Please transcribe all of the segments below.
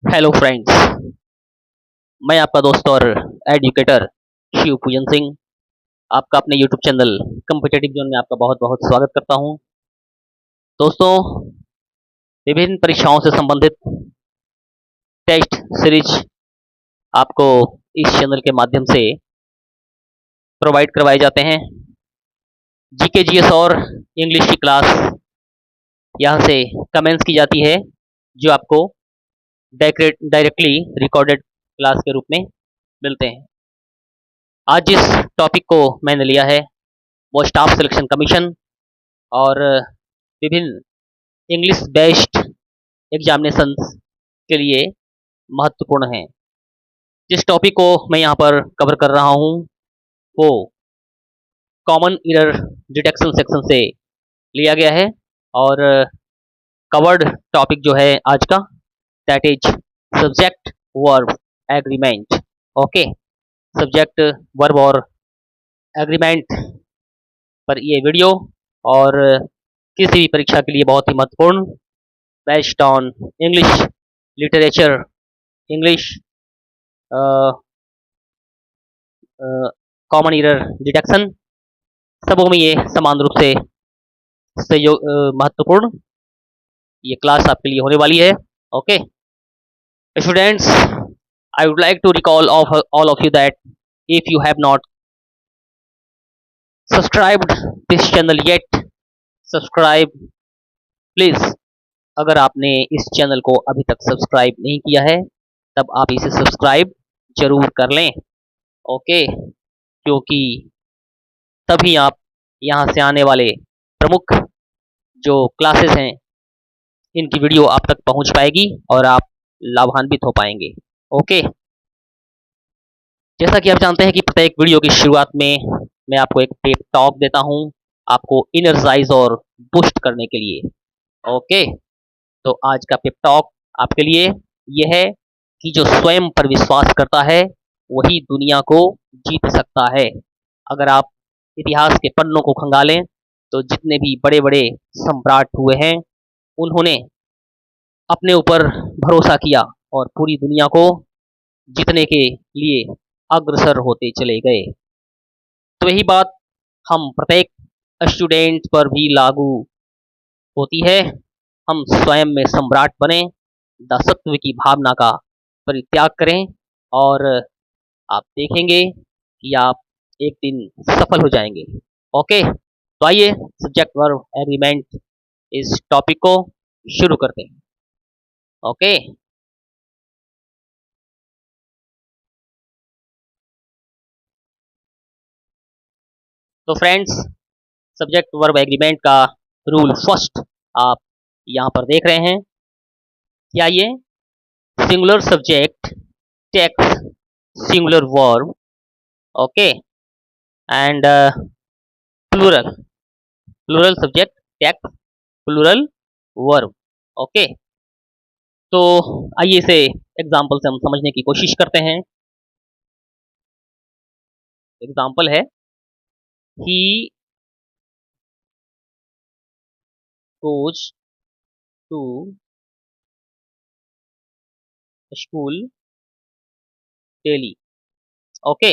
Hello friends. मैं आपका दोस्त और एजुकेटर शिव पूजन सिंह आपका अपने यूट्यूब चैनल कम्पिटेटिव जोन में आपका बहुत बहुत स्वागत करता हूं। दोस्तों, विभिन्न परीक्षाओं से संबंधित टेस्ट सीरीज आपको इस चैनल के माध्यम से प्रोवाइड करवाए जाते हैं। जीके जीएस और इंग्लिश की क्लास यहां से कमेंट्स की जाती है, जो आपको डायरेक्टली रिकॉर्डेड क्लास के रूप में मिलते हैं। आज जिस टॉपिक को मैंने लिया है वो स्टाफ सिलेक्शन कमीशन और विभिन्न इंग्लिश बेस्ड एग्जामिनेशंस के लिए महत्वपूर्ण है। जिस टॉपिक को मैं यहाँ पर कवर कर रहा हूँ वो कॉमन एरर डिटेक्शन सेक्शन से लिया गया है और कवर्ड टॉपिक जो है आज का, that is subject verb agreement. Okay, subject verb और एग्रीमेंट पर ये वीडियो और किसी भी परीक्षा के लिए बहुत ही महत्वपूर्ण, based on English literature, English common error detection, सबों में ये समान रूप से सहयोग महत्वपूर्ण ये क्लास आपके लिए होने वाली है। Okay students, I would like to recall of all of you that if you have not subscribed this channel yet, subscribe please. अगर आपने इस चैनल को अभी तक सब्सक्राइब नहीं किया है तब आप इसे सब्सक्राइब जरूर कर लें। ओके, क्योंकि तभी आप यहाँ से आने वाले प्रमुख जो क्लासेस हैं इनकी वीडियो आप तक पहुँच पाएगी और आप लाभान्वित हो पाएंगे। ओके, जैसा कि आप जानते हैं कि प्रत्येक वीडियो की शुरुआत में मैं आपको एक पेप टॉक देता हूँ, आपको इनर्जाइज और बूस्ट करने के लिए। ओके, तो आज का पेप टॉक आपके लिए यह है कि जो स्वयं पर विश्वास करता है वही दुनिया को जीत सकता है। अगर आप इतिहास के पन्नों को खंगालें तो जितने भी बड़े बड़े सम्राट हुए हैं उन्होंने अपने ऊपर भरोसा किया और पूरी दुनिया को जीतने के लिए अग्रसर होते चले गए। तो यही बात हम प्रत्येक स्टूडेंट पर भी लागू होती है। हम स्वयं में सम्राट बने, दासत्व की भावना का परित्याग करें और आप देखेंगे कि आप एक दिन सफल हो जाएंगे। ओके, तो आइए सब्जेक्ट वर्ब एग्रीमेंट इस टॉपिक को शुरू करते हैं। ओके, तो फ्रेंड्स, सब्जेक्ट वर्ब एग्रीमेंट का रूल फर्स्ट आप यहाँ पर देख रहे हैं। क्या ये singular subject takes singular verb, okay, and plural plural subject takes plural verb. Okay, तो आइए इसे एग्जाम्पल से हम समझने की कोशिश करते हैं। एग्जाम्पल है ही goes to school daily। Okay,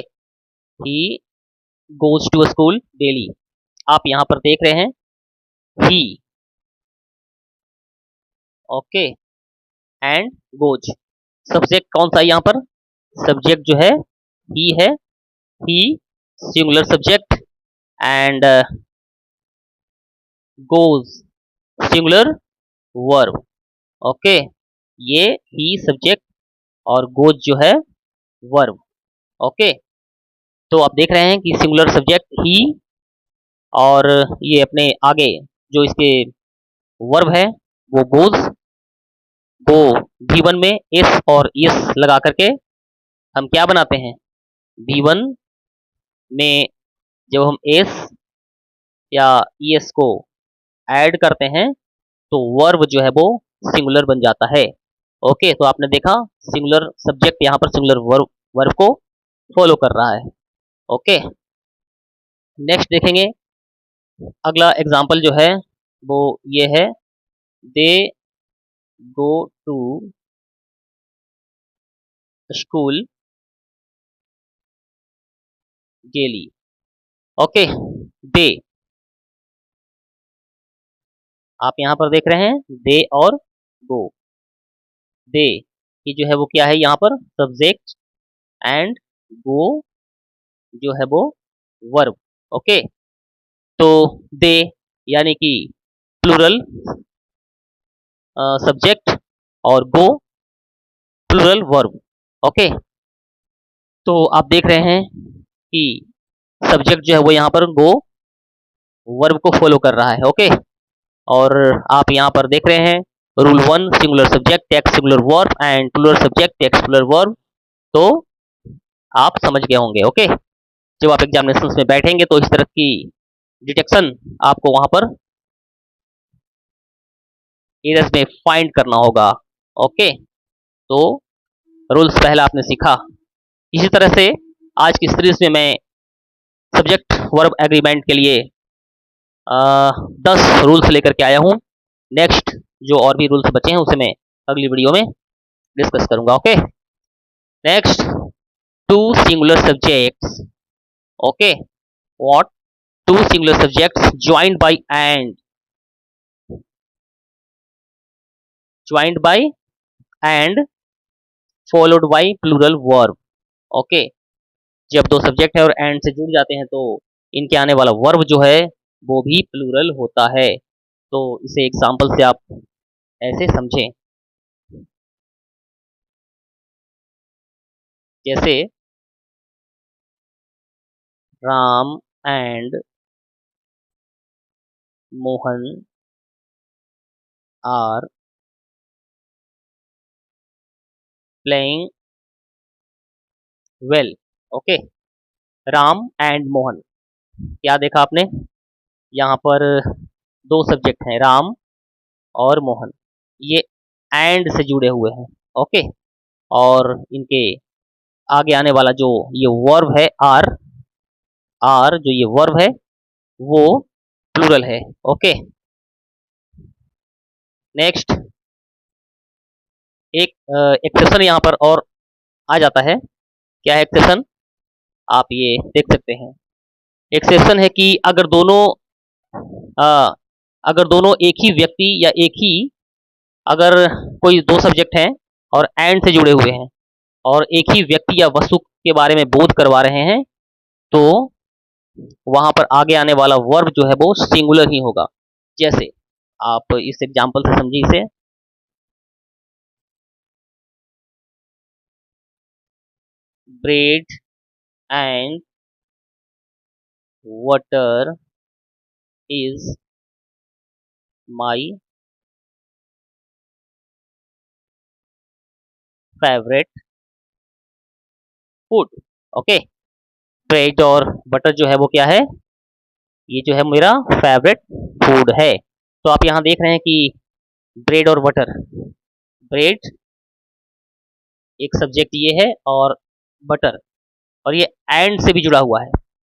he goes to school daily। आप यहाँ पर देख रहे हैं ही, ओके, एंड गोज। सब्जेक्ट कौन सा है यहाँ पर? सब्जेक्ट जो है ही है, ही singular subject and goes singular verb. Okay, ये ही सब्जेक्ट और गोज जो है वर्ब। ओके, तो आप देख रहे हैं कि सिंगुलर सब्जेक्ट ही और ये अपने आगे जो इसके वर्ब है वो गोज, वो V1 में एस और एस लगा करके हम क्या बनाते हैं? V1 में जब हम एस या एस को ऐड करते हैं तो वर्ब जो है वो सिंगुलर बन जाता है। ओके, तो आपने देखा सिंगुलर सब्जेक्ट यहाँ पर सिंगुलर वर्ब वर्ब को फॉलो कर रहा है। ओके, नेक्स्ट देखेंगे। अगला एग्जाम्पल जो है वो ये है, they go to school daily. Okay, they, आप यहाँ पर देख रहे हैं दे और गो। दे की जो है वो क्या है यहाँ पर सब्जेक्ट, एंड गो जो है वो वर्ब। ओके, तो दे यानी कि प्लूरल सब्जेक्ट और गो प्लूरल वर्ब। ओके, तो आप देख रहे हैं कि सब्जेक्ट जो है वो यहाँ पर गो वर्ब को फॉलो कर रहा है। ओके, और आप यहाँ पर देख रहे हैं rule 1 singular subject takes singular verb and plural subject takes plural verb. तो आप समझ गए होंगे। ओके, जब आप एग्जामिनेशन में बैठेंगे तो इस तरह की डिटेक्शन आपको वहां पर एरर्स में फाइंड करना होगा। ओके, तो रूल्स पहला आपने सीखा। इसी तरह से आज की सीरीज में मैं सब्जेक्ट वर्ब एग्रीमेंट के लिए 10 रूल्स लेकर के आया हूँ। नेक्स्ट जो और भी रूल्स बचे हैं उसे मैं अगली वीडियो में डिस्कस करूंगा। Okay, next, two singular subjects. Okay, what, two singular subjects joined by and, joined by and followed by plural verb. Okay, जब दो सब्जेक्ट है और एंड से जुड़ जाते हैं तो इनके आने वाला वर्ब जो है वो भी प्लूरल होता है। तो इसे एग्जाम्पल से आप ऐसे समझें, जैसे Ram and Mohan are playing well. Okay, Ram and Mohan, क्या देखा आपने यहाँ पर दो सब्जेक्ट हैं राम और मोहन, ये एंड से जुड़े हुए हैं। ओके, और इनके आगे आने वाला जो ये वर्ब है आर, आर जो ये वर्ब है वो प्लूरल है। ओके, नेक्स्ट, एक एक्सेप्शन यहाँ पर और आ जाता है। क्या है एक्सेप्शन, आप ये देख सकते हैं। एक्सेप्शन है कि अ, अगर दोनों एक ही व्यक्ति या एक ही, अगर कोई दो सब्जेक्ट हैं और एंड से जुड़े हुए हैं और एक ही व्यक्ति या वस्तु के बारे में बोध करवा रहे हैं तो वहां पर आगे आने वाला वर्ब जो है वो सिंगुलर ही होगा। जैसे आप इस एग्जांपल से समझिए इसे, bread and water is my favourite food. Okay, bread और बटर जो है वो क्या है, ये जो है मेरा फेवरेट फूड है। तो आप यहाँ देख रहे हैं कि ब्रेड और बटर, ब्रेड एक सब्जेक्ट ये है और बटर, और ये एंड से भी जुड़ा हुआ है,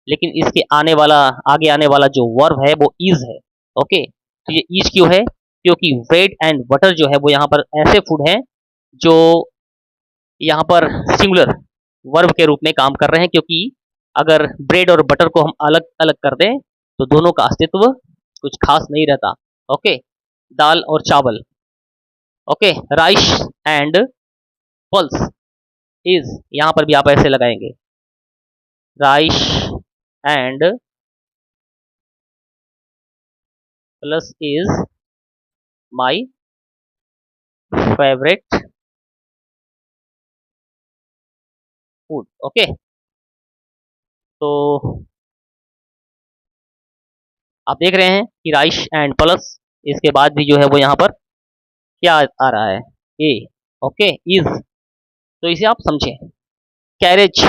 लेकिन इसके आने वाला आगे आने वाला जो वर्ब है वो इज है। ओके, तो ये इज क्यों है, क्योंकि ब्रेड एंड बटर जो है वो यहाँ पर ऐसे फूड हैं जो यहाँ पर सिंगुलर वर्ब के रूप में काम कर रहे हैं, क्योंकि अगर ब्रेड और बटर को हम अलग अलग कर दें तो दोनों का अस्तित्व कुछ खास नहीं रहता। ओके, दाल और चावल। Okay, rice and pulse is, यहाँ पर भी आप ऐसे लगाएंगे, rice and plus is my favourite food. Okay, तो आप देख रहे हैं कि राइस एंड प्लस इसके बाद भी जो है वो यहाँ पर क्या आ रहा है, ए। ओके, इज, तो इसे आप समझें। कैरेज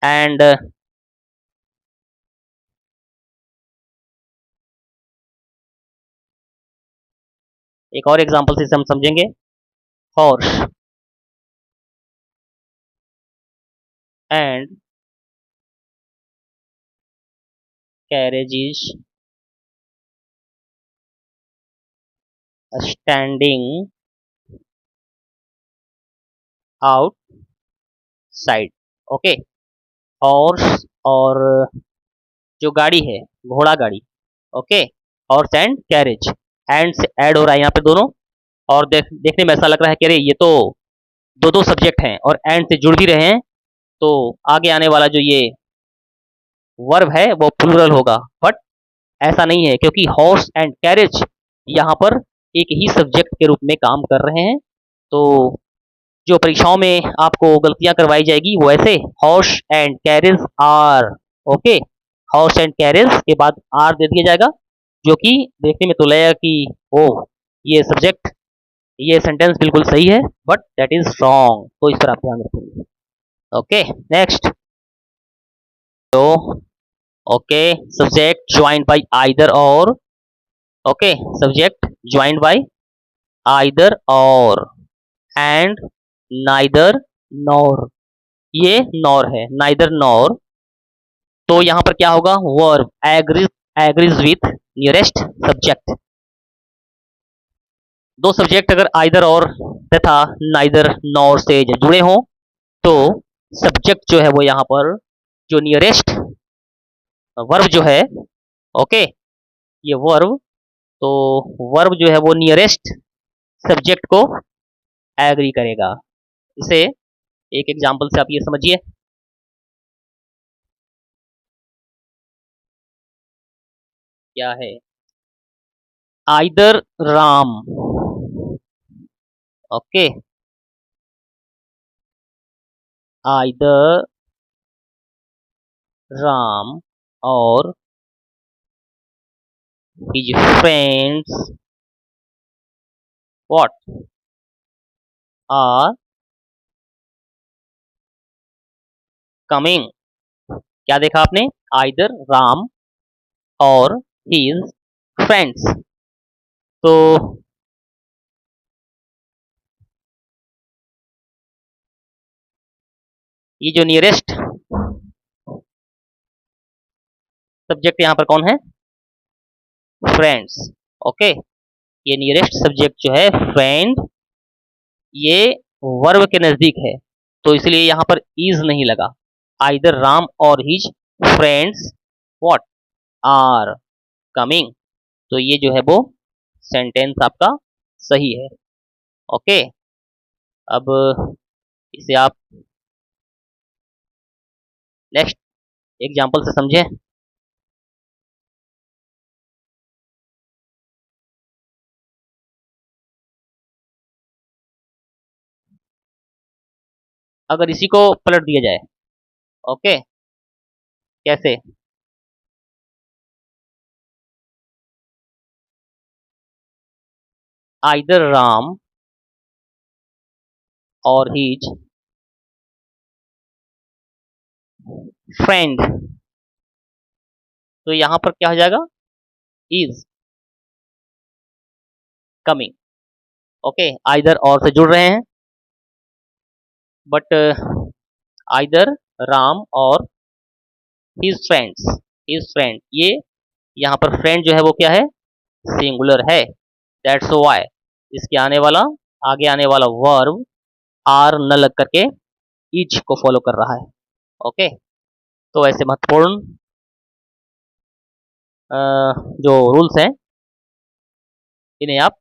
एंड, एक और एग्जांपल से इसे हम समझेंगे, horse and carriage is standing out side. Okay, horse और जो गाड़ी है, घोड़ा गाड़ी। Okay, horse and carriage, and से ऐड हो रहा है यहाँ पे दोनों। और देखने में ऐसा लग रहा है कि अरे ये तो दो दो सब्जेक्ट हैं और एंड से जुड़ भी रहे हैं, तो आगे आने वाला जो ये वर्ब है वो प्लूरल होगा। बट ऐसा नहीं है, क्योंकि हॉर्स एंड कैरेज यहाँ पर एक ही सब्जेक्ट के रूप में काम कर रहे हैं। तो जो परीक्षाओं में आपको गलतियां करवाई जाएगी वो ऐसे, horse and carriage are. Okay, horse and carriage के बाद आर दे दिया जाएगा, जो कि देखने में तो लगेगा कि ओ ये सब्जेक्ट, ये सेंटेंस बिल्कुल सही है, बट दैट इज रॉन्ग। तो इस पर आप ध्यान रखेंगे। Okay, next. तो okay, subject joined by either or. Okay, subject joined by either or, and neither nor. ये नॉर है, नाइदर नॉर। तो यहां पर क्या होगा, verb agrees with nearest subject. दो सब्जेक्ट अगर आइदर और तथा नाइदर नॉर से जुड़े हों, तो सब्जेक्ट जो है वो यहाँ पर जो नियरेस्ट वर्ब जो है, ओके, ये वर्ब, तो वर्ब जो है वो नियरेस्ट सब्जेक्ट को एग्री करेगा। इसे एक एग्जांपल से आप ये समझिए। क्या है, either Ram. Okay, either Ram और his friends what are coming। क्या देखा आपने, आइदर राम और his friends। तो ये जो नियरेस्ट सब्जेक्ट यहाँ पर कौन है, फ्रेंड्स। ओके, ये नियरेस्ट सब्जेक्ट जो है फ्रेंड, ये वर्ब के नजदीक है, तो इसलिए यहाँ पर इज नहीं लगा। आइदर राम और his friends what are coming. तो ये जो है वो सेंटेंस आपका सही है। ओके, अब इसे आप नेक्स्ट एग्जांपल से समझें। अगर इसी को पलट दिया जाए, ओके, कैसे, आइदर राम और हिज फ्रेंड, तो यहां पर क्या हो जाएगा, इज कमिंग। ओके, आइदर और से जुड़ रहे हैं, बट आइदर राम और हिज फ्रेंड, ये यहाँ पर फ्रेंड जो है वो क्या है, सिंगुलर है। दैट्स वाई इसके आगे आने वाला वर्ब आर न लग करके इज को फॉलो कर रहा है। ओके, तो ऐसे महत्वपूर्ण जो रूल्स हैं इन्हें आप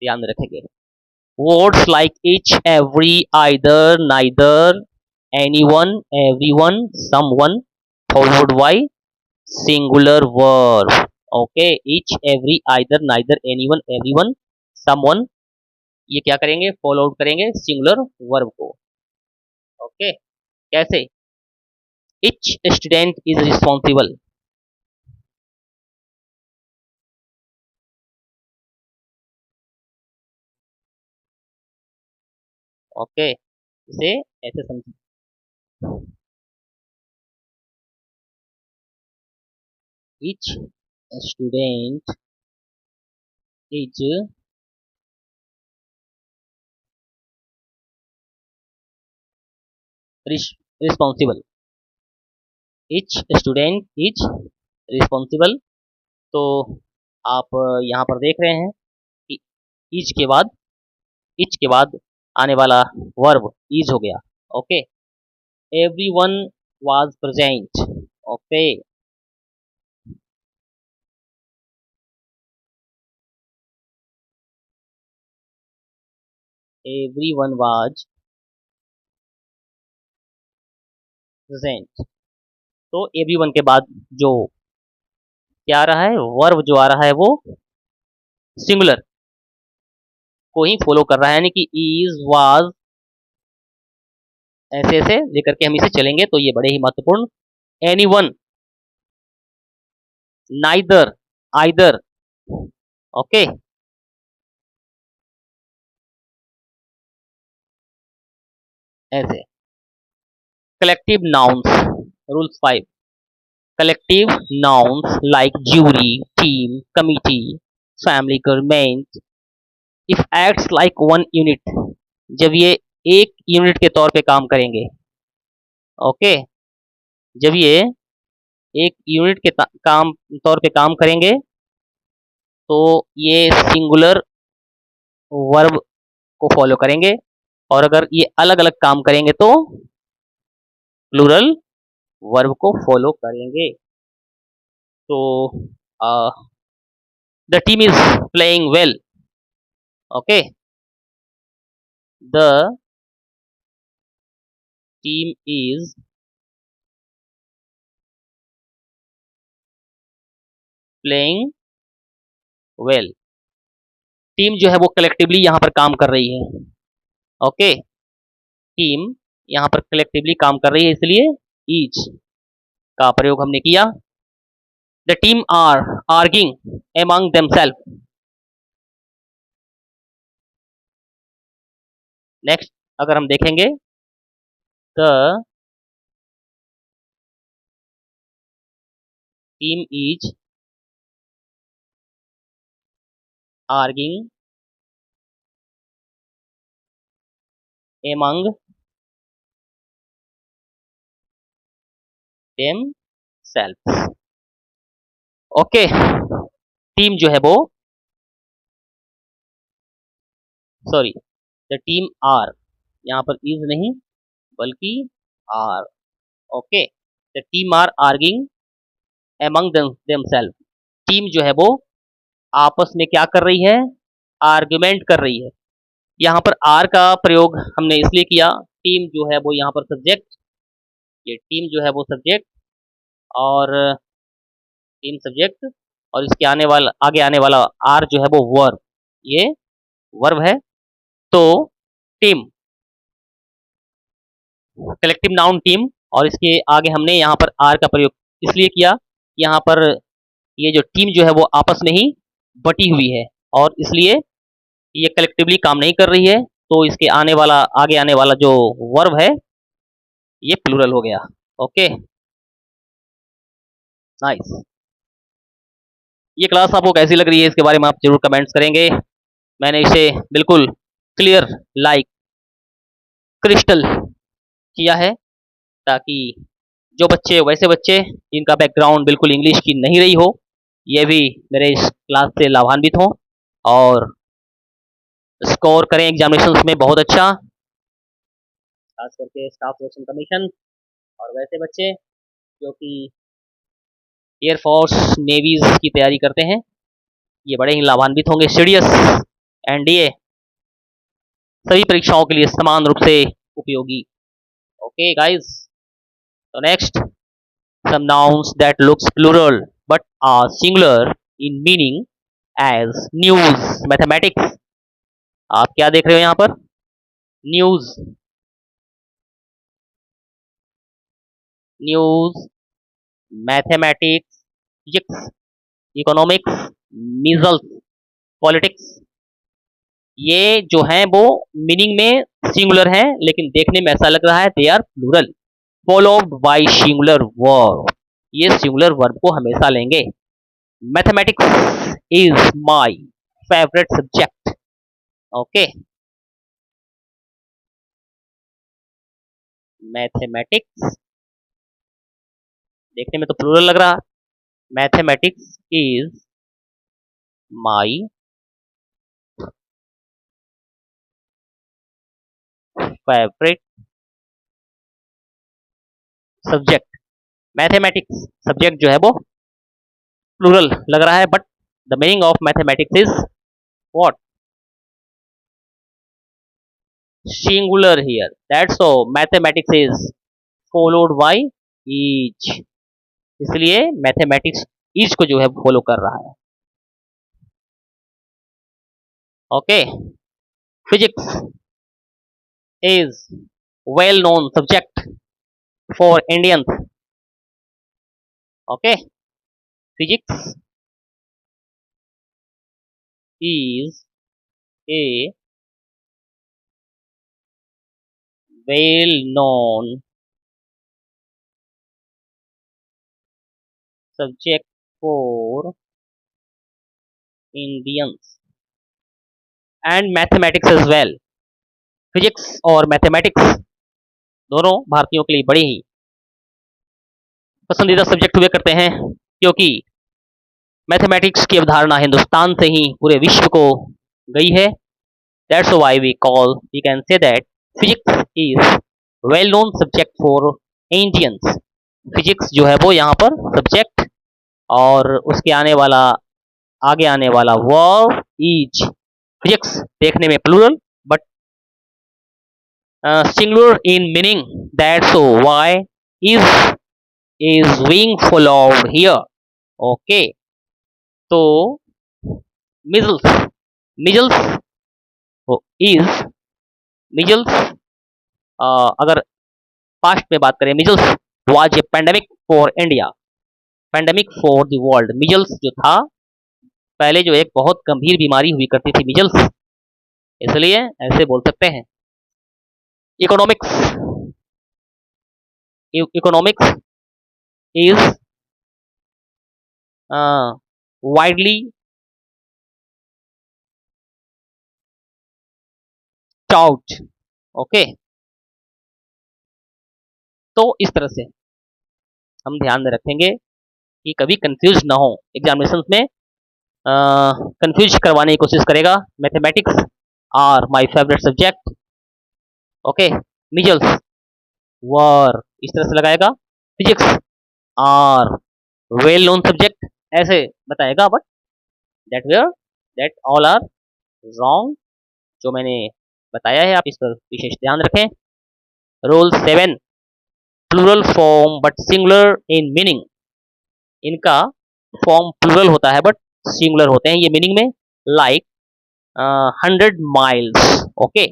ध्यान में रखेंगे। Words like each, every, either, neither, anyone, everyone, someone, followed by singular verb। Okay, each, every, either, neither, anyone, everyone, someone, ये क्या करेंगे, फॉलो आउट करेंगे सिंगुलर वर्ब को। ओके, कैसे, each student is responsible। Okay, इसे ऐसे समझिए, each student is responsible। each student is responsible। तो आप यहाँ पर देख रहे हैं कि इज के बाद आने वाला वर्ब इज हो गया। Okay, everyone was present. Okay, everyone was present. तो everyone के बाद जो क्या आ रहा है, वर्ब जो आ रहा है वो सिंगुलर को ही फॉलो कर रहा है, यानी कि इज वाज ऐसे ऐसे लेकर के हम इसे चलेंगे, तो ये बड़े ही महत्वपूर्ण। Anyone, neither, either. ओके, ऐसे। Collective nouns, rules 5। Collective nouns like jury, team, committee, family, government, if acts like one unit, जब ये एक यूनिट के तौर पे काम करेंगे। ओके, जब ये एक यूनिट के काम तौर पे काम करेंगे, तो ये सिंगुलर वर्ब को फॉलो करेंगे, और अगर ये अलग अलग काम करेंगे तो प्लूरल वर्ब को फॉलो करेंगे। तो the team is playing well. Okay, the team is playing well. Team जो है वो कलेक्टिवली यहाँ पर काम कर रही है। ओके, टीम यहाँ पर कलेक्टिवली काम कर रही है, इसलिए ईच का प्रयोग हमने किया। The team are arguing among themselves. Next अगर हम देखेंगे, the team is arguing among themselves. Okay, team जो है वो, सॉरी, द टीम आर, यहाँ पर इज नहीं बल्कि are. Okay, the team are arguing among themselves. Team जो है वो आपस में क्या कर रही है, आर्गुमेंट कर रही है। यहाँ पर आर का प्रयोग हमने इसलिए किया, टीम जो है वो यहाँ पर सब्जेक्ट, ये टीम जो है वो सब्जेक्ट, और टीम सब्जेक्ट, और इसके आगे आने वाला आर जो है वो वर्ब, ये वर्ब है। तो टीम कलेक्टिव नाउन टीम, और इसके आगे हमने यहाँ पर आर का प्रयोग इसलिए किया, यहाँ पर ये जो टीम जो है वो आपस में ही बटी हुई है, और इसलिए ये कलेक्टिवली काम नहीं कर रही है, तो इसके आगे आने वाला जो वर्ब है ये प्लूरल हो गया। Okay, nice. ये क्लास आपको कैसी लग रही है, इसके बारे में आप जरूर कमेंट्स करेंगे। मैंने इसे बिल्कुल क्लियर, लाइक क्रिस्टल किया है, ताकि जो बच्चे, वैसे बच्चे जिनका बैकग्राउंड बिल्कुल इंग्लिश की नहीं रही हो, ये भी मेरे इस क्लास से लाभान्वित हो और स्कोर करें एग्जामिनेशंस में बहुत अच्छा, खास करके स्टाफ सिलेक्शन कमीशन। और वैसे बच्चे जो कि एयरफोर्स, नेवीज की तैयारी करते हैं, ये बड़े ही लाभान्वित होंगे। सीडीएस, एनडीए, सभी परीक्षाओं के लिए समान रूप से उपयोगी। ओके गाइस, तो next, some nouns that looks plural but are singular in meaning as news, mathematics। आप क्या देख रहे हो यहाँ पर, news, news, mathematics, physics, economics, measles, politics, ये जो हैं वो मीनिंग में सिंगुलर हैं, लेकिन देखने में ऐसा लग रहा है they are plural, followed by singular verb. ये सिंगुलर वर्ब को हमेशा लेंगे। Mathematics is my favourite subject. Okay, mathematics देखने में तो प्लूरल लग रहा, mathematics is my favourite subject, mathematics subject जो है वो प्लूरल लग रहा है, but the meaning of mathematics is what, singular here, that's so mathematics is followed by each, इसलिए मैथमेटिक्स ईच को जो है फॉलो कर रहा है। Okay, physics is well known subject for Indians. Okay, physics is a well known subject for Indians and mathematics as well. Physics और mathematics दोनों भारतीयों के लिए बड़े ही पसंदीदा सब्जेक्ट हुए करते हैं, क्योंकि मैथमेटिक्स की अवधारणा हिंदुस्तान से ही पूरे विश्व को गई है। That's why we can say that physics is well known subject for Indians. Physics जो है वो यहाँ पर सब्जेक्ट और उसके आगे आने वाला वर्ब इज, फिजिक्स देखने में plural but singular in meaning, that's why is being followed here. Okay, तो measles measles is measles, अगर पास्ट में बात करें, measles was a pandemic for India, pandemic for the world। measles जो था पहले जो एक बहुत गंभीर बीमारी हुई करती थी measles, इसलिए ऐसे बोल सकते हैं। Economics is widely taught। Okay, तो इस तरह से हम ध्यान में रखेंगे कि कभी कंफ्यूज ना हो एग्जामिनेशन में, कंफ्यूज करवाने की कोशिश करेगा। Mathematics are my favourite subject. Okay, measles were इस तरह से लगाएगा, physics are well known subject ऐसे बताएगा, but that all are wrong. जो मैंने बताया है आप इस पर विशेष ध्यान रखें। Rule 7, plural form but singular in meaning, इनका फॉर्म प्लूरल होता है बट सिंगुलर होते हैं ये मीनिंग में। Like 100 miles, okay,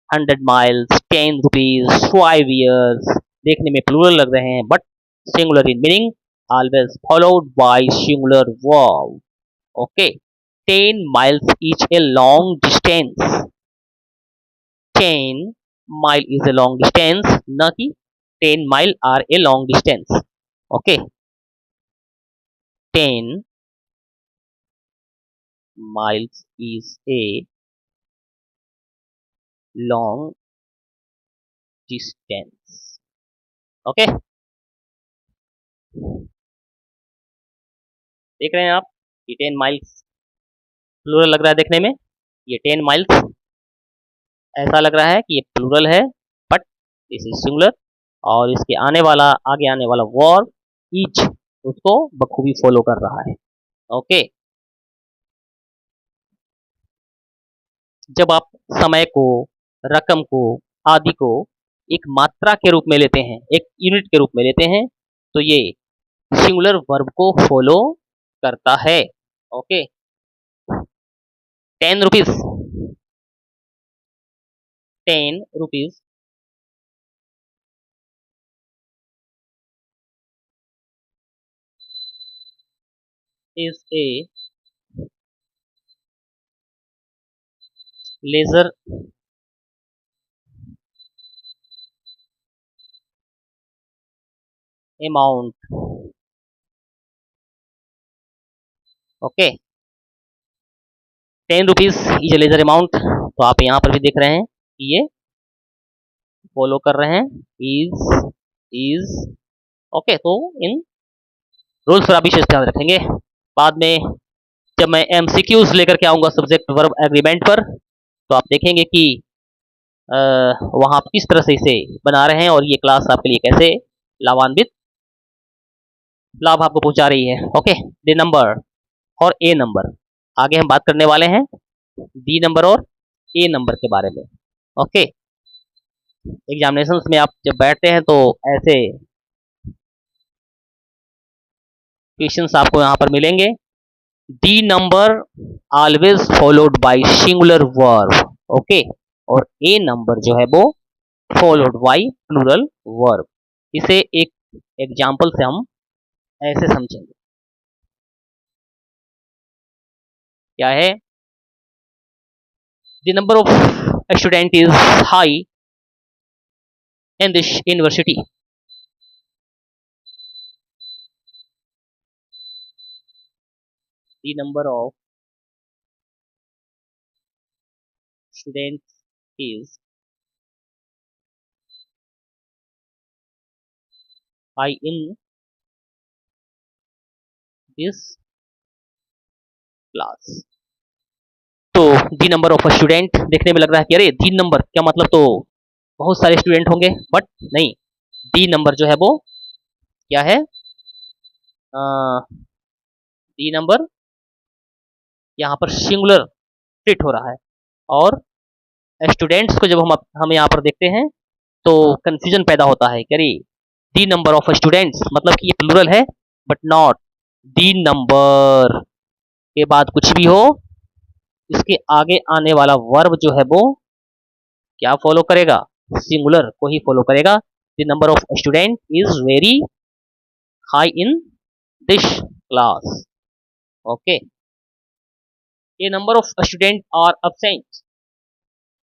100 miles, 10 rupees, 5 years देखने में प्लूरल लग रहे हैं but singular in meaning, always followed by singular verb. Okay, 10 miles is a long distance, 10 mile is a long distance, ना कि 10 mile are a long distance। Okay, 10 miles is a long distance। Okay, देख रहे हैं आप ये 10 miles plural लग रहा है देखने में, ये 10 miles ऐसा लग रहा है कि ये प्लूरल है बट दिस इज सिंगुलर, और इसके आगे आने वाला वर्ब ईच उसको बखूबी फॉलो कर रहा है। ओके, जब आप समय को, रकम को, आदि को एक मात्रा के रूप में लेते हैं, एक यूनिट के रूप में लेते हैं, तो ये सिंगुलर वर्ब को फॉलो करता है। Okay, 10 rupees, 10 rupees is a leisure amount। Okay, 10 rupees is a leisure amount, तो आप यहाँ पर भी देख रहे हैं कि ये फॉलो कर रहे हैं इज। ओके, तो इन रूल्स पर आप विशेष ध्यान रखेंगे। बाद में जब मैं एमसीक्यूज लेकर के आऊंगा सब्जेक्ट वर्ब एग्रीमेंट पर, तो आप देखेंगे कि वहाँ आप किस तरह से इसे बना रहे हैं और ये क्लास आपके लिए कैसे लाभान्वित, लाभ आपको पहुंचा रही है। ओके, डी नंबर और ए नंबर। आगे हम बात करने वाले हैं डी नंबर और ए नंबर के बारे में। ओके, एग्जामिनेशंस में आप जब बैठते हैं तो ऐसे क्वेश्चंस आपको यहाँ पर मिलेंगे। D number always followed by singular verb. Okay, और ए नंबर जो है वो फॉलोड बाय प्लूरल वर्ब। इसे एक एग्जांपल से हम ऐसे समझेंगे। क्या है? The number of student is high in this university. The number of students is high in this class. तो दी नंबर ऑफ स्टूडेंट देखने में लग रहा है कि अरे दी नंबर क्या मतलब, तो बहुत सारे स्टूडेंट होंगे, बट नहीं। डी नंबर जो है वो क्या है? डी नंबर यहाँ पर सिंगुलर ट्रीट हो रहा है, और स्टूडेंट्स को जब हम यहाँ पर देखते हैं तो कंफ्यूजन पैदा होता है कि अरे डी नंबर ऑफ स्टूडेंट्स मतलब कि ये प्लूरल है, बट नॉट। डी नंबर के बाद कुछ भी हो, इसके आगे आने वाला वर्ब जो है वो क्या फॉलो करेगा? सिंगुलर को ही फॉलो करेगा। The number of student is very high in this class. Okay, a number of student are absent।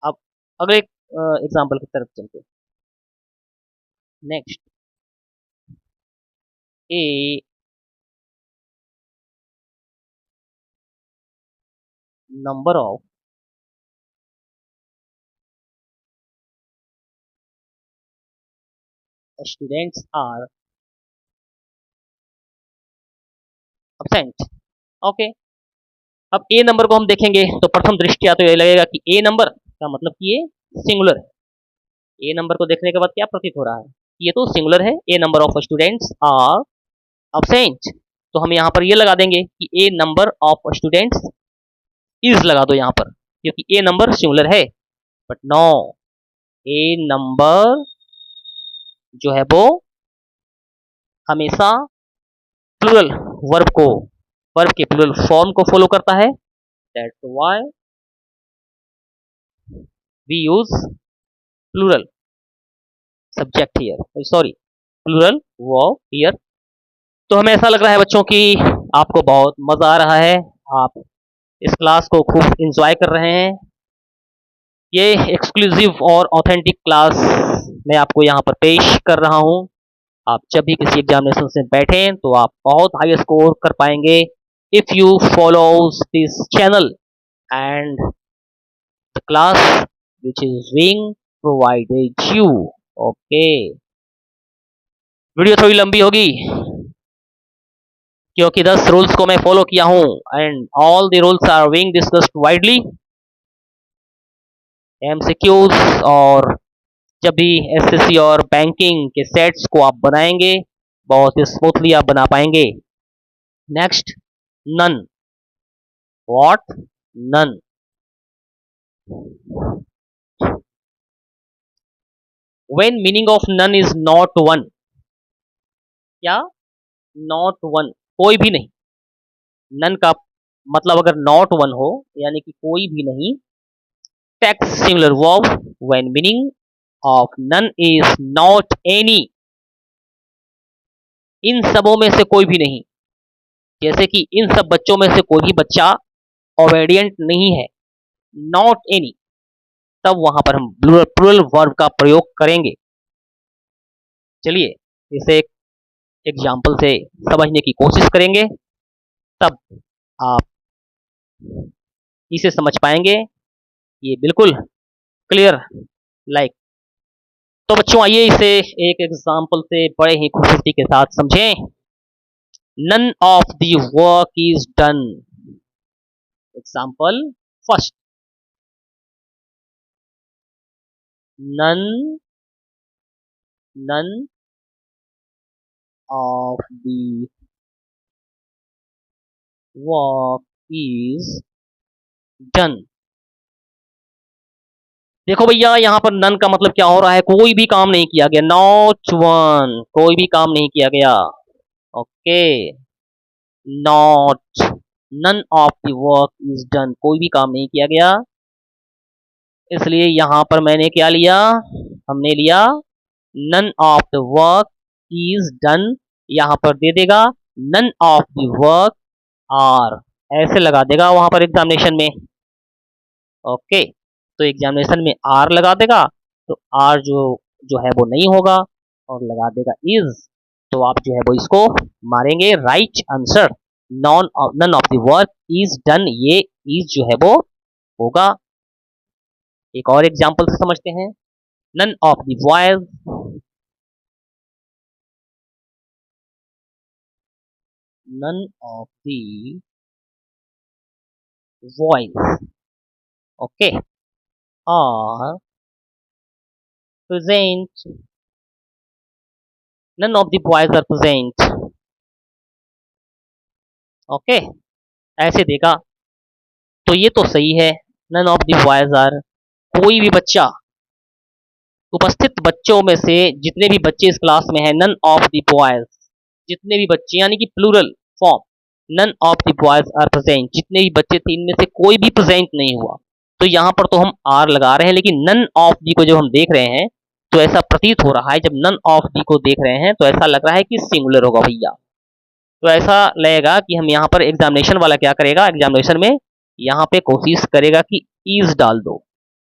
अब अगले एग्जाम्पल की तरफ चलते हैं। Next, a number of students are absent। Okay, अब ए नंबर को हम देखेंगे तो प्रथम दृष्टया तो ये लगेगा कि ए नंबर का मतलब कि ये सिंगुलर है। ए नंबर को देखने के बाद क्या प्रतीत हो रहा है? ये तो सिंगुलर है। A number of students are absent। तो हम यहाँ पर ये लगा देंगे कि a number of students is लगा दो यहाँ पर, क्योंकि ए नंबर सिंगुलर है। बट नो, ए नंबर जो है वो हमेशा प्लूरल वर्ब को, वर्ब के प्लूरल फॉर्म को फॉलो करता है। That's why we use plural subject here, sorry plural verb here. तो हमें ऐसा लग रहा है बच्चों की आपको बहुत मजा आ रहा है, आप इस क्लास को खूब इंजॉय कर रहे हैं। ये एक्सक्लूसिव और ऑथेंटिक क्लास मैं आपको यहाँ पर पेश कर रहा हूँ। आप जब भी किसी एग्जामिनेशन से बैठें तो आप बहुत हाई स्कोर कर पाएंगे if you follow this channel and the class which is being provided you. Okay, video थोड़ी लंबी होगी क्योंकि 10 रूल्स को मैं फॉलो किया हूँ and all the rules are being discussed widely. MCQs और जब भी एसएससी और बैंकिंग के सेट्स को आप बनाएंगे बहुत ही स्मूथली आप बना पाएंगे। Next, none. What? None. When meaning of none is not one. क्या? नॉट वन, कोई भी नहीं। नन का मतलब अगर नॉट वन हो यानी कि कोई भी नहीं। Text similar verb when meaning of none is not any. इन सबों में से कोई भी नहीं, जैसे कि इन सब बच्चों में से कोई भी बच्चा ओबेडिएंट नहीं है, नॉट एनी, तब वहां पर हम प्लूरल वर्ब का प्रयोग करेंगे। चलिए इसे एक एग्जाम्पल से समझने की कोशिश करेंगे, तब आप इसे समझ पाएंगे। ये बिल्कुल क्लियर लाइक। तो बच्चों आइए इसे एक एग्जाम्पल से बड़े ही खूबसूरती के साथ समझें। None of the work is done. Example first, none, none of the work is done। देखो भैया यहाँ पर नन का मतलब क्या हो रहा है, कोई भी काम नहीं किया गया, नॉट वन, कोई भी काम नहीं किया गया। Okay, not, none of the work is done, कोई भी काम नहीं किया गया, इसलिए यहां पर मैंने क्या लिया, हमने लिया none of the work is done. यहां पर दे देगा none of the work are, ऐसे लगा देगा वहां पर एग्जामिनेशन में। ओके, तो एग्जामिनेशन में आर लगा देगा, तो आर जो जो है वो नहीं होगा, और लगा देगा इज, तो आप जो है वो इसको मारेंगे right answer, non none of the work is done, ये इज जो है वो होगा। एक और एग्जांपल से समझते हैं, none of the boys, none of the boys, okay, are present, none of the boys are present। Okay, ऐसे देगा तो ये तो सही है, none of the boys are, कोई भी बच्चा, उपस्थित बच्चों में से जितने भी बच्चे इस क्लास में हैं, none of the boys, जितने भी बच्चे यानी कि plural form, none of the boys are present, जितने भी बच्चे थे इनमें से कोई भी प्रेजेंट नहीं हुआ, तो यहाँ पर तो हम आर लगा रहे हैं, लेकिन none of the को जब हम देख रहे हैं तो ऐसा प्रतीत हो रहा है, जब none of the को देख रहे हैं तो ऐसा लग रहा है कि सिंगुलर होगा भैया, तो ऐसा लगेगा कि हम यहाँ पर एग्जामिनेशन वाला क्या करेगा, एग्जामिनेशन में यहाँ पे कोशिश करेगा कि इज डाल दो।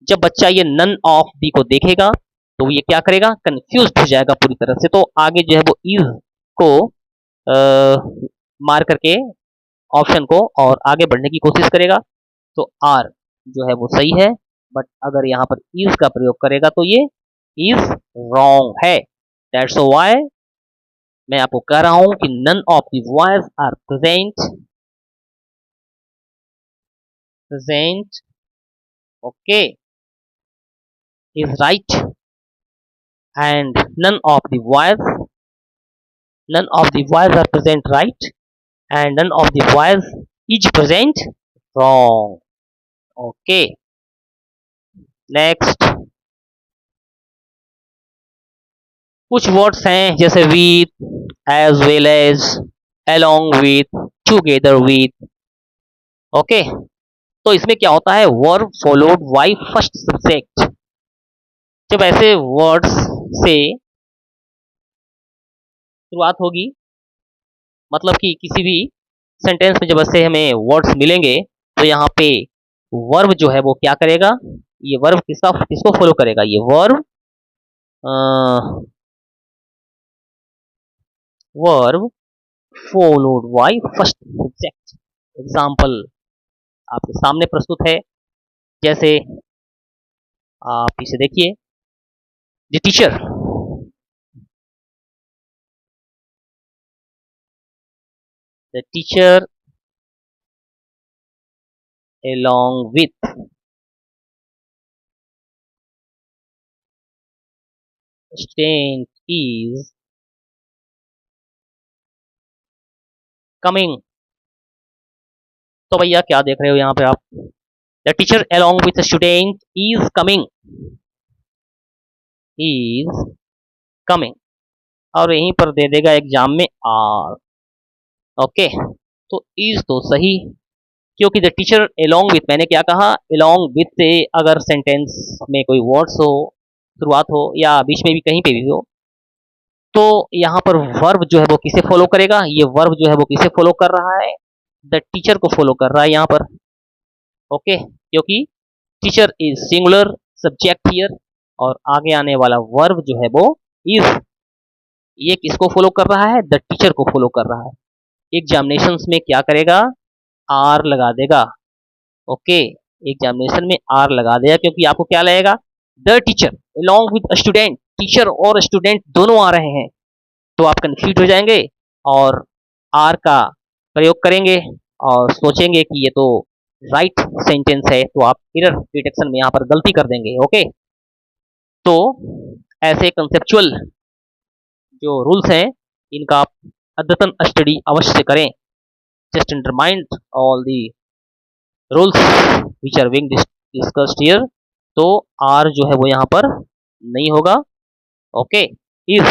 जब बच्चा ये नन ऑफ दी को देखेगा तो ये क्या करेगा, कंफ्यूज हो जाएगा पूरी तरह से, तो आगे जो है वो इज को मार करके ऑप्शन को और आगे बढ़ने की कोशिश करेगा, तो आर जो है वो सही है, बट अगर यहाँ पर इज का प्रयोग करेगा तो ये इज रॉन्ग है। दैट्स व्हाई मैं आपको कह रहा हूं कि none of the boys are present, okay, is right, and none of the boys, none of the boys are present right, and none of the boys is present wrong। Okay, next कुछ words हैं जैसे with, as well as, along with, together with। Okay, तो इसमें क्या होता है, verb followed by first subject, जब ऐसे वर्ड्स से शुरुआत होगी, मतलब कि किसी भी सेंटेंस में जब ऐसे हमें वर्ड्स मिलेंगे तो यहाँ पे वर्ब जो है वो क्या करेगा, ये वर्ब किसको फॉलो करेगा, ये verb verb followed by first subject. Example आपके सामने प्रस्तुत है, जैसे आप इसे देखिए, the teacher, the teacher along with student is coming। तो भैया क्या देख रहे हो यहाँ पे आप, the teacher along with student is coming, और यहीं पर दे देगा एग्जाम में आर। ओके, तो इज तो सही, क्योंकि द टीचर along with, मैंने क्या कहा, along with से अगर सेंटेंस में कोई वर्ड्स हो, शुरुआत हो या बीच में भी कहीं पे भी हो, तो यहाँ पर वर्ब जो है वो किसे फॉलो करेगा, ये वर्ब जो है वो किसे फॉलो कर रहा है, द टीचर को फॉलो कर रहा है यहाँ पर। ओके, क्योंकि teacher is singular subject here, और आगे आने वाला वर्ब जो है वो इज, ये किसको फॉलो कर रहा है, द टीचर को फॉलो कर रहा है। एग्जामिनेशंस में क्या करेगा, आर लगा देगा। ओके, एग्जामिनेशन में आर लगा देगा, क्योंकि आपको क्या लगेगा, the teacher along with student, teacher और स्टूडेंट दोनों आ रहे हैं, तो आप कंफ्यूज हो जाएंगे और आर का प्रयोग करेंगे और सोचेंगे कि ये तो राइट सेंटेंस है, तो आप एरर डिटेक्शन में यहाँ पर गलती कर देंगे। ओके, तो ऐसे कंसेप्चुअल जो रूल्स हैं इनका आप अद्यतन स्टडी अवश्य करें। Just undermind all the rules which are being discussed here. तो आर जो है वो यहाँ पर नहीं होगा। Okay, if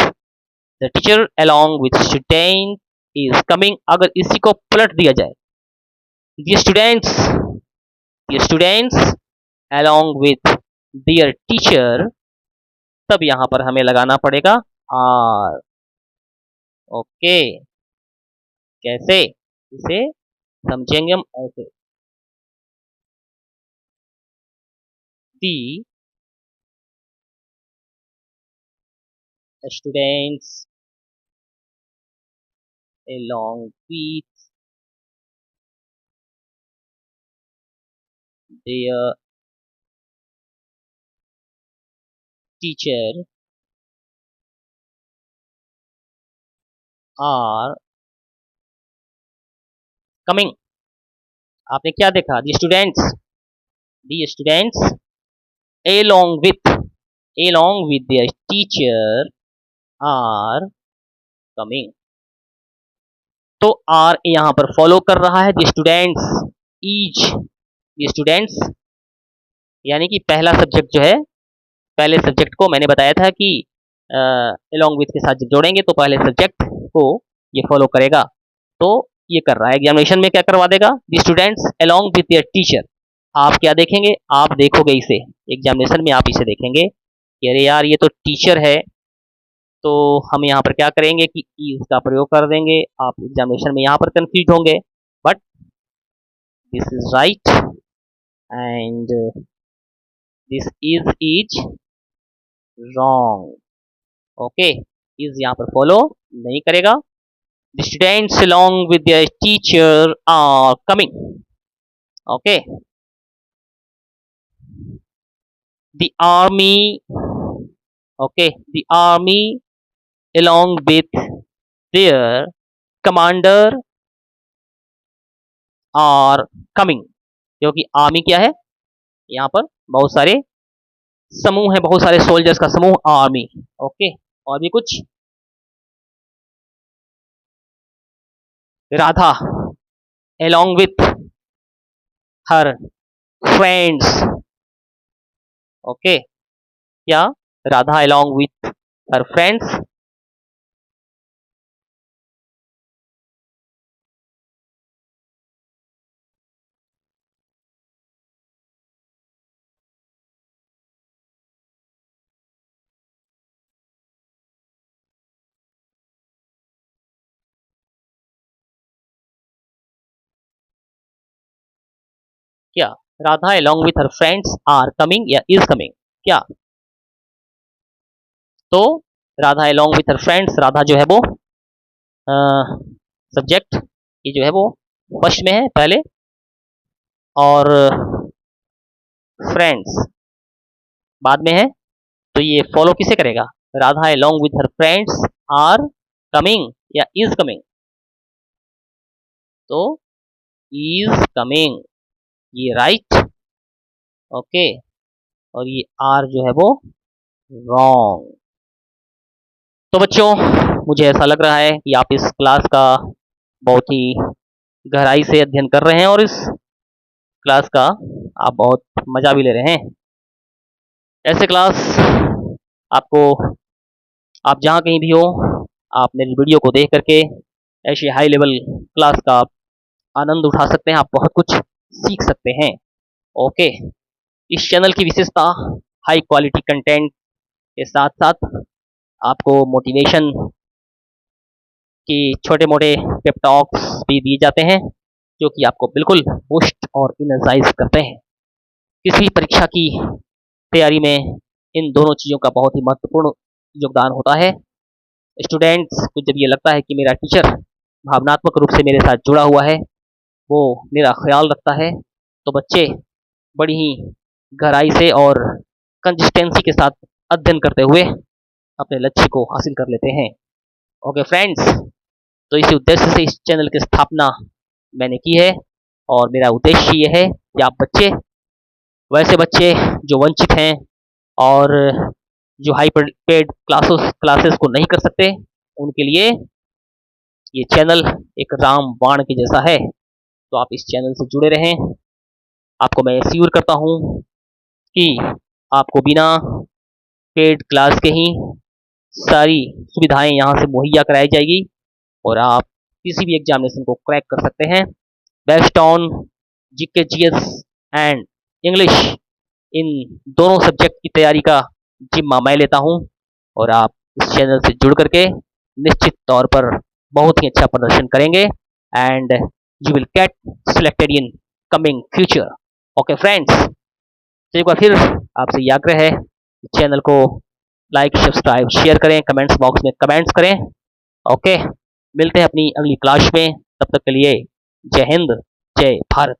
the teacher along with student is coming, अगर इसी को पलट दिया जाए, the students along with their teacher, तब यहाँ पर हमें लगाना पड़ेगा आर। ओके, कैसे, इसे समझेंगे हम ऐसे। The students along with their teacher are coming। आपने क्या देखा, the students along with their teacher are coming। तो आर यहाँ पर फॉलो कर रहा है द स्टूडेंट्स, यानी कि पहला सब्जेक्ट जो है, पहले सब्जेक्ट को मैंने बताया था कि along with के साथ जब जोड़ेंगे तो पहले सब्जेक्ट को ये फॉलो करेगा। तो ये कर रहा है, एग्जामिनेशन में क्या करवा देगा, the students along with their teacher. आप क्या देखेंगे, आप देखोगे इसे एग्जामिनेशन में, आप इसे देखेंगे कि अरे यार ये तो टीचर है, तो हम यहाँ पर क्या करेंगे कि इज का प्रयोग कर देंगे। आप एग्जामिनेशन में यहाँ पर कंफ्यूज होंगे, but this is right and this is wrong. Okay, is यहाँ पर फॉलो नहीं करेगा। The students along with their teacher are coming। Okay, the army, okay, the army along with their commander are coming। क्योंकि army क्या है, यहाँ पर बहुत सारे समूह है, बहुत सारे सोल्जर्स का समूह आर्मी। ओके, और भी कुछ, Radha along with her friends। Okay, क्या, Radha along with her friends। क्या, Radha along with her friends are coming या is coming, क्या। तो Radha along with her friends, Radha जो है वो सब्जेक्ट ये जो है वो फर्स्ट में है पहले, और फ्रेंड्स बाद में है। तो ये फॉलो किसे करेगा, Radha along with her friends are coming या is coming। तो is coming, ये राइट। ओके, और ये आर जो है वो रॉन्ग। तो बच्चों, मुझे ऐसा लग रहा है कि आप इस क्लास का बहुत ही गहराई से अध्ययन कर रहे हैं और इस क्लास का आप बहुत मजा भी ले रहे हैं। ऐसे क्लास आपको, आप जहाँ कहीं भी हो, आप मेरी वीडियो को देख करके ऐसे हाई लेवल क्लास का आनंद उठा सकते हैं, आप बहुत कुछ सीख सकते हैं। ओके, इस चैनल की विशेषता हाई क्वालिटी कंटेंट के साथ साथ आपको मोटिवेशन की छोटे मोटे पेप टॉक्स भी दिए जाते हैं, जो कि आपको बिल्कुल बूस्ट और इनर्जाइज करते हैं। किसी परीक्षा की तैयारी में इन दोनों चीज़ों का बहुत ही महत्वपूर्ण योगदान होता है। स्टूडेंट्स को जब ये लगता है कि मेरा टीचर भावनात्मक रूप से मेरे साथ जुड़ा हुआ है, वो मेरा ख्याल रखता है, तो बच्चे बड़ी ही गहराई से और कंसिस्टेंसी के साथ अध्ययन करते हुए अपने लक्ष्य को हासिल कर लेते हैं। ओके फ्रेंड्स, तो इसी उद्देश्य से इस चैनल की स्थापना मैंने की है, और मेरा उद्देश्य ये है कि आप बच्चे, वैसे बच्चे जो वंचित हैं और जो हाई पेड क्लासेस को नहीं कर सकते, उनके लिए ये चैनल एक रामबाण के जैसा है, तो आप इस चैनल से जुड़े रहें। आपको मैं एश्योर करता हूँ कि आपको बिना पेड क्लास के ही सारी सुविधाएं यहाँ से मुहैया कराई जाएगी और आप किसी भी एग्जामिनेशन को क्रैक कर सकते हैं। Based on GK, GS and English, इन दोनों सब्जेक्ट की तैयारी का जिम्मा मैं लेता हूँ और आप इस चैनल से जुड़ करके निश्चित तौर पर बहुत ही अच्छा प्रदर्शन करेंगे and you will get selected in coming future. Okay friends, तो एक बार फिर आपसे ये आग्रह है, चैनल को लाइक, सब्सक्राइब, शेयर करें, कमेंट्स बॉक्स में कमेंट्स करें। ओके, मिलते हैं अपनी अगली क्लास में, तब तक के लिए जय हिंद, जय भारत।